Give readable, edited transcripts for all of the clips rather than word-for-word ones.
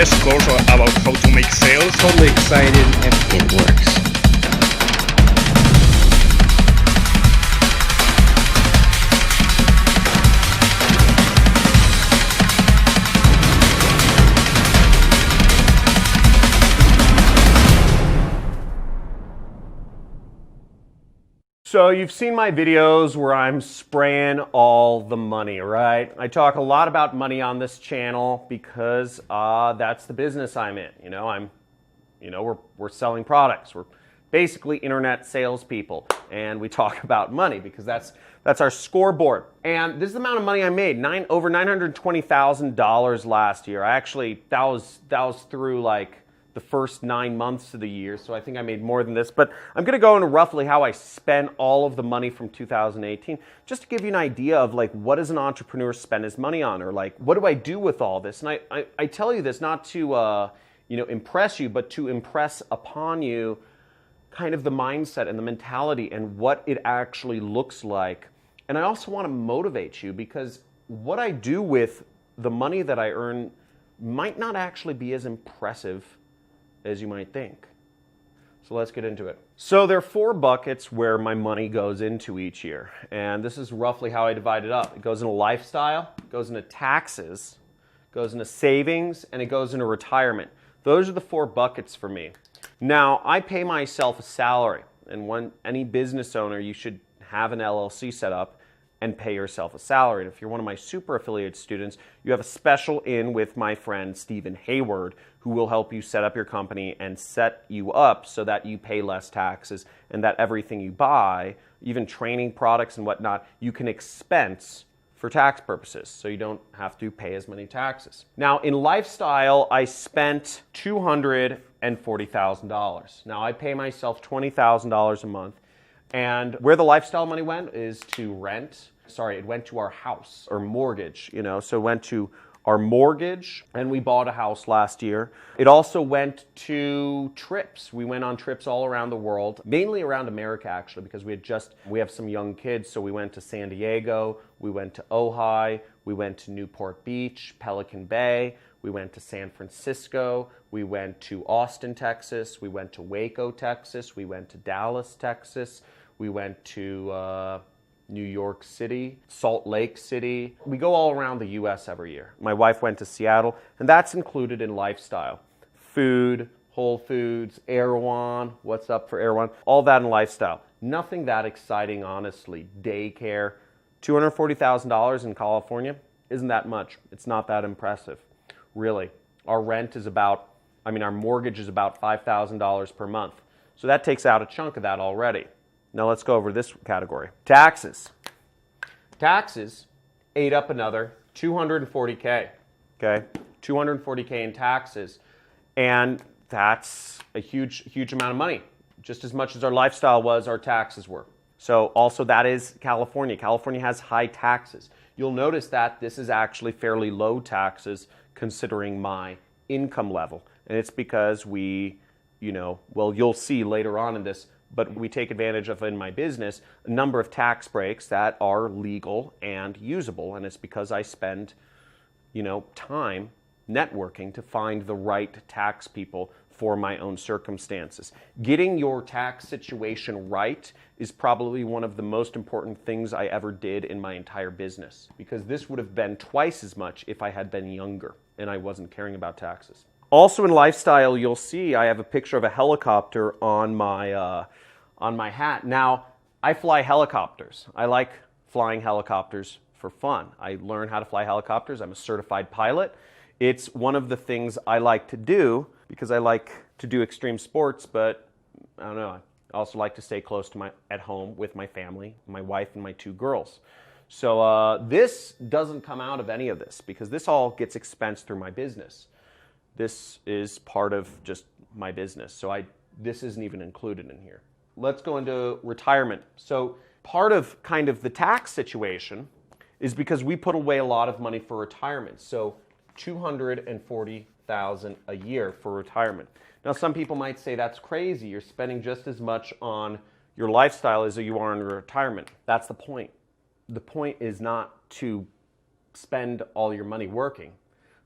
best course about how to make sales. Totally excited and it works. So you've seen my videos where I'm spraying all the money, right? I talk a lot about money on this channel because that's the business I'm in. We're selling products. We're basically internet salespeople, and we talk about money because that's our scoreboard. And this is the amount of money I made, over $920,000 last year. That was through like the first 9 months of the year, so I think I made more than this. But I'm going to go into roughly how I spent all of the money from 2018, just to give you an idea of like what does an entrepreneur spend his money on, or like what do I do with all this? And I tell you this not to impress you, but to impress upon you kind of the mindset and the mentality and what it actually looks like. And I also want to motivate you, because what I do with the money that I earn might not actually be as impressive as you might think. So let's get into it. So there are 4 buckets where my money goes into each year. And this is roughly how I divide it up. It goes into lifestyle, it goes into taxes, it goes into savings, and it goes into retirement. Those are the 4 buckets for me. Now, I pay myself a salary. And when any business owner, you should have an LLC set up and pay yourself a salary. And if you're one of my super affiliate students, you have a special in with my friend Stephen Hayward, who will help you set up your company and set you up so that you pay less taxes and that everything you buy, even training products and whatnot, you can expense for tax purposes, so you don't have to pay as many taxes. Now, in lifestyle, I spent $240,000. Now, I pay myself $20,000 a month, and where the lifestyle money went is to rent. Sorry, it went to our house or mortgage, so it went to our mortgage, and we bought a house last year. It also went to trips. We went on trips all around the world, mainly around America actually, because we have some young kids, so we went to San Diego, we went to Ojai, we went to Newport Beach, Pelican Bay, we went to San Francisco, we went to Austin, Texas, we went to Waco, Texas, we went to Dallas, Texas, we went to New York City, Salt Lake City. We go all around the US every year. My wife went to Seattle, and that's included in lifestyle. Food, Whole Foods, Erewhon, what's up for Erewhon? All that in lifestyle. Nothing that exciting, honestly. Daycare. $240,000 in California isn't that much. It's not that impressive, really. Our mortgage is about $5,000 per month. So that takes out a chunk of that already. Now let's go over this category. Taxes. Taxes ate up another $240K. Okay, $240K in taxes, and that's a huge amount of money. Just as much as our lifestyle was, our taxes were. So also that is California. California has high taxes. You'll notice that this is actually fairly low taxes considering my income level, and it's because you'll see later on in this, but we take advantage of, in my business, a number of tax breaks that are legal and usable, and it's because I spend, time networking to find the right tax people for my own circumstances. Getting your tax situation right is probably one of the most important things I ever did in my entire business, because this would have been twice as much if I had been younger and I wasn't caring about taxes. Also in lifestyle, you'll see I have a picture of a helicopter on my hat. Now, I fly helicopters. I like flying helicopters for fun. I learned how to fly helicopters. I'm a certified pilot. It's one of the things I like to do because I like to do extreme sports, but I don't know, I also like to stay close to at home with my family, my wife and my 2 girls. So this doesn't come out of any of this because this all gets expensed through my business. This is part of just my business, so this isn't even included in here. Let's go into retirement. So part of kind of the tax situation is because we put away a lot of money for retirement. So $240,000 a year for retirement. Now some people might say that's crazy. You're spending just as much on your lifestyle as you are on your retirement. That's the point. The point is not to spend all your money working.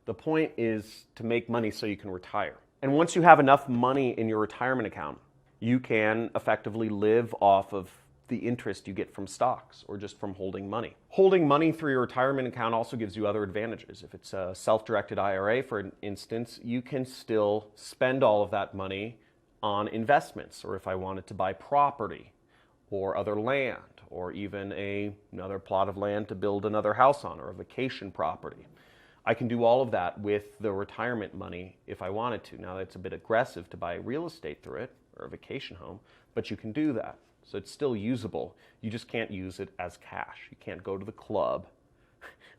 The point is to make money so you can retire. And once you have enough money in your retirement account, you can effectively live off of the interest you get from stocks or just from holding money. Holding money through your retirement account also gives you other advantages. If it's a self-directed IRA, for instance, you can still spend all of that money on investments, or if I wanted to buy property or other land, or even another plot of land to build another house on, or a vacation property. I can do all of that with the retirement money if I wanted to. Now, that's a bit aggressive to buy real estate through it, or a vacation home, but you can do that. So it's still usable. You just can't use it as cash. You can't go to the club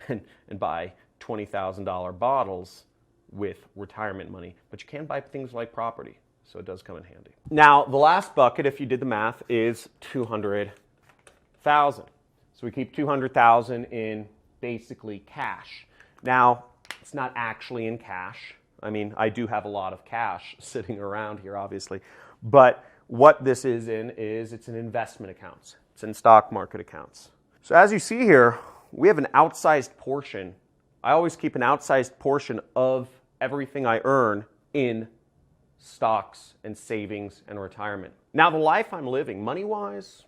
and buy $20,000 bottles with retirement money, but you can buy things like property. So it does come in handy. Now, the last bucket, if you did the math, is 200,000. So we keep 200,000 in basically cash. Now, it's not actually in cash. I mean, I do have a lot of cash sitting around here, obviously. But what this is in is it's in investment accounts. It's in stock market accounts. So as you see here, we have an outsized portion. I always keep an outsized portion of everything I earn in stocks and savings and retirement. Now, the life I'm living, money-wise,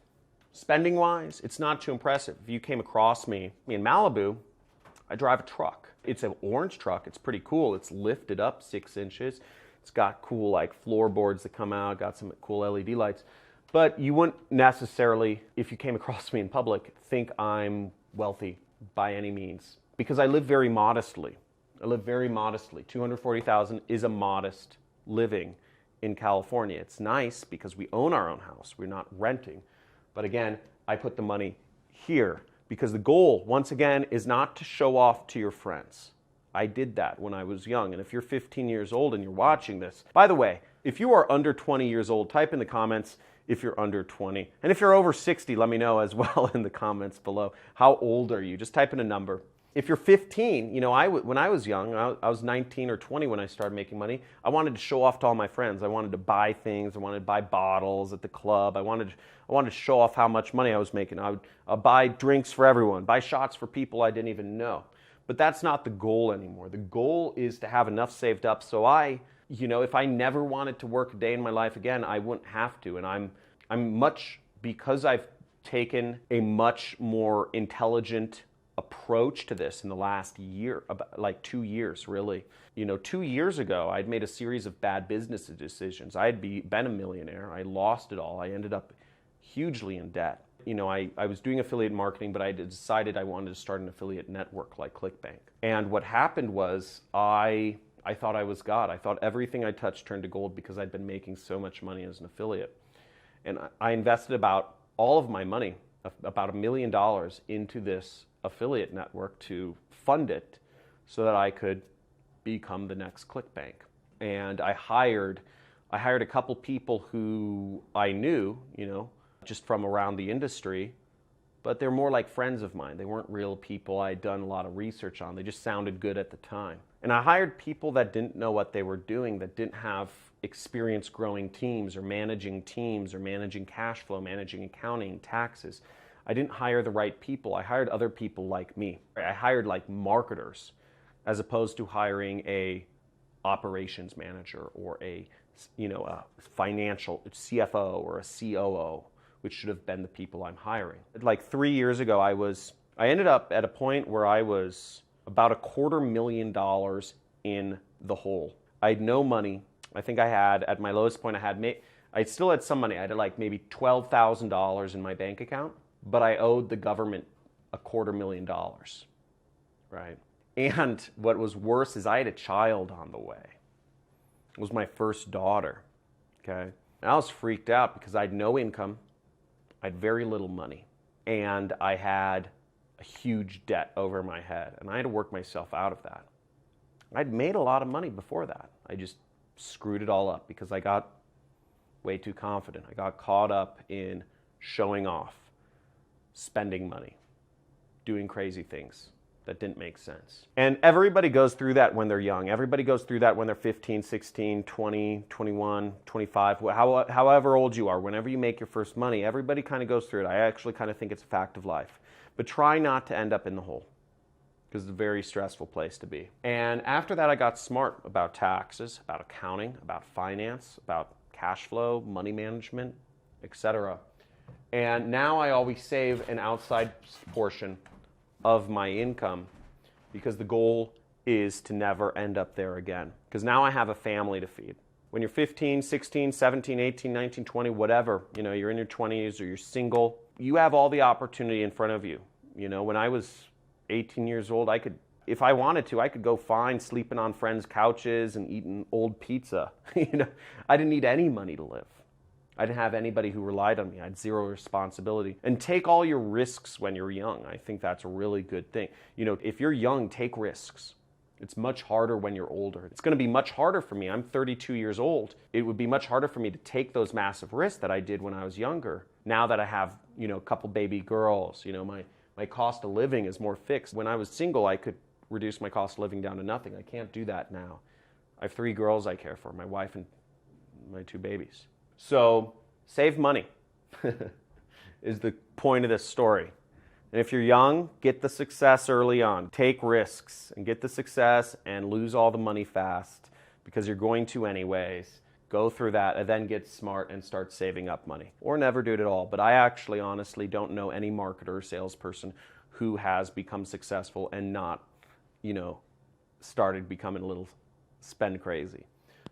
spending-wise, it's not too impressive. If you came across me in Malibu, I drive a truck. It's an orange truck. It's pretty cool. It's lifted up 6 inches. It's got cool like floorboards that come out, got some cool LED lights. But you wouldn't necessarily, if you came across me in public, think I'm wealthy by any means. Because I live very modestly. I live very modestly. 240,000 is a modest living in California. It's nice because we own our own house. We're not renting. But again, I put the money here because the goal, once again, is not to show off to your friends. I did that when I was young. And if you're 15 years old and you're watching this, by the way, if you are under 20 years old, type in the comments if you're under 20. And if you're over 60, let me know as well in the comments below. How old are you? Just type in a number. If you're 15, you know, when I was young, I was 19 or 20 when I started making money. I wanted to show off to all my friends. I wanted to buy things. I wanted to buy bottles at the club. I wanted to show off how much money I was making. I would buy drinks for everyone, buy shots for people I didn't even know. But that's not the goal anymore. The goal is to have enough saved up so if I never wanted to work a day in my life again, I wouldn't have to. And because I've taken a much more intelligent approach to this in the last year, like 2 years really. 2 years ago, I'd made a series of bad business decisions. I had been a millionaire. I lost it all. I ended up hugely in debt. I was doing affiliate marketing, but I decided I wanted to start an affiliate network like Clickbank. And what happened was I thought I was God. I thought everything I touched turned to gold because I'd been making so much money as an affiliate. And I invested about all of my money, about $1 million, into this affiliate network to fund it so that I could become the next Clickbank. And I hired a couple people who I knew, just from around the industry, but they're more like friends of mine. They weren't real people I'd done a lot of research on. They just sounded good at the time. And I hired people that didn't know what they were doing, that didn't have experience growing teams or managing cash flow, managing accounting, taxes. I didn't hire the right people. I hired other people like me. I hired like marketers as opposed to hiring a operations manager or a financial CFO or a COO, which should have been the people I'm hiring. Like 3 years ago, I ended up at a point where I was about $250,000 in the hole. I had no money. I think I had, at my lowest point, I still had some money. I had like maybe $12,000 in my bank account. But I owed the government $250,000, right? And what was worse is I had a child on the way. It was my first daughter, okay? And I was freaked out because I had no income, I had very little money, and I had a huge debt over my head, and I had to work myself out of that. I'd made a lot of money before that. I just screwed it all up because I got way too confident. I got caught up in showing off, spending money, doing crazy things that didn't make sense. And everybody goes through that when they're young. Everybody goes through that when they're 15, 16, 20, 21, 25, however old you are. Whenever you make your first money, everybody kind of goes through it. I actually kind of think it's a fact of life. But try not to end up in the hole. because it's a very stressful place to be. And after that, I got smart about taxes, about accounting, about finance, about cash flow, money management, etc. And now I always save an outside portion of my income because the goal is to never end up there again. Because now I have a family to feed. When you're 15, 16, 17, 18, 19, 20, whatever, you're in your 20s or you're single, you have all the opportunity in front of you. When I was 18 years old, if I wanted to, I could go find sleeping on friends' couches and eating old pizza. I didn't need any money to live. I didn't have anybody who relied on me. I had zero responsibility. And take all your risks when you're young. I think that's a really good thing. If you're young, take risks. It's much harder when you're older. It's going to be much harder for me. I'm 32 years old. It would be much harder for me to take those massive risks that I did when I was younger. Now that I have, a couple baby girls, my cost of living is more fixed. When I was single, I could reduce my cost of living down to nothing. I can't do that now. I have 3 girls I care for, my wife and my 2 babies. So save money is the point of this story. And if you're young, get the success early on. Take risks and get the success and lose all the money fast because you're going to anyways. Go through that and then get smart and start saving up money. Or never do it at all. But I actually honestly don't know any marketer or salesperson who has become successful and not, started becoming a little spend crazy.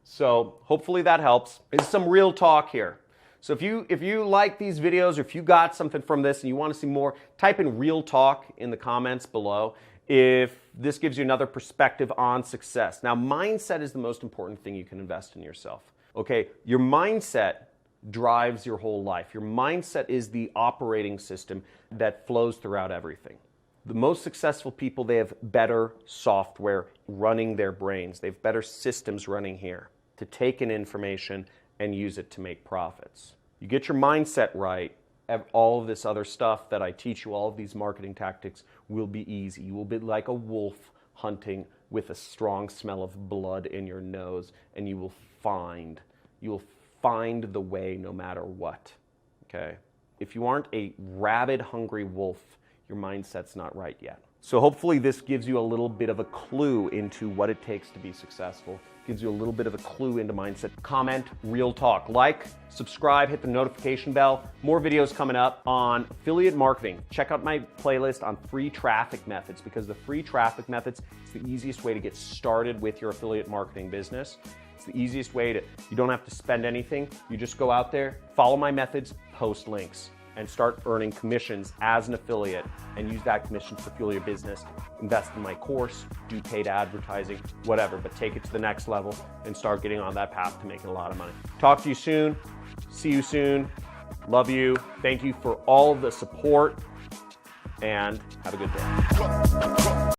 So hopefully that helps. There's some real talk here. So if you like these videos or if you got something from this and you want to see more, type in real talk in the comments below if this gives you another perspective on success. Now, mindset is the most important thing you can invest in yourself. Okay, your mindset drives your whole life. Your mindset is the operating system that flows throughout everything. The most successful people, they have better software running their brains. They have better systems running here to take in information and use it to make profits. You get your mindset right, all of this other stuff that I teach you, all of these marketing tactics will be easy. You will be like a wolf hunting with a strong smell of blood in your nose, and you will find the way no matter what, okay? If you aren't a rabid, hungry wolf, your mindset's not right yet. So hopefully this gives you a little bit of a clue into what it takes to be successful. Gives you a little bit of a clue into mindset. Comment, real talk. Like, subscribe, hit the notification bell. More videos coming up on affiliate marketing. Check out my playlist on free traffic methods because the free traffic methods is the easiest way to get started with your affiliate marketing business. It's the easiest way you don't have to spend anything. You just go out there, follow my methods, post links, and start earning commissions as an affiliate and use that commission to fuel your business. Invest in my course, do paid advertising, whatever, but take it to the next level and start getting on that path to making a lot of money. Talk to you soon. See you soon. Love you. Thank you for all of the support and have a good day.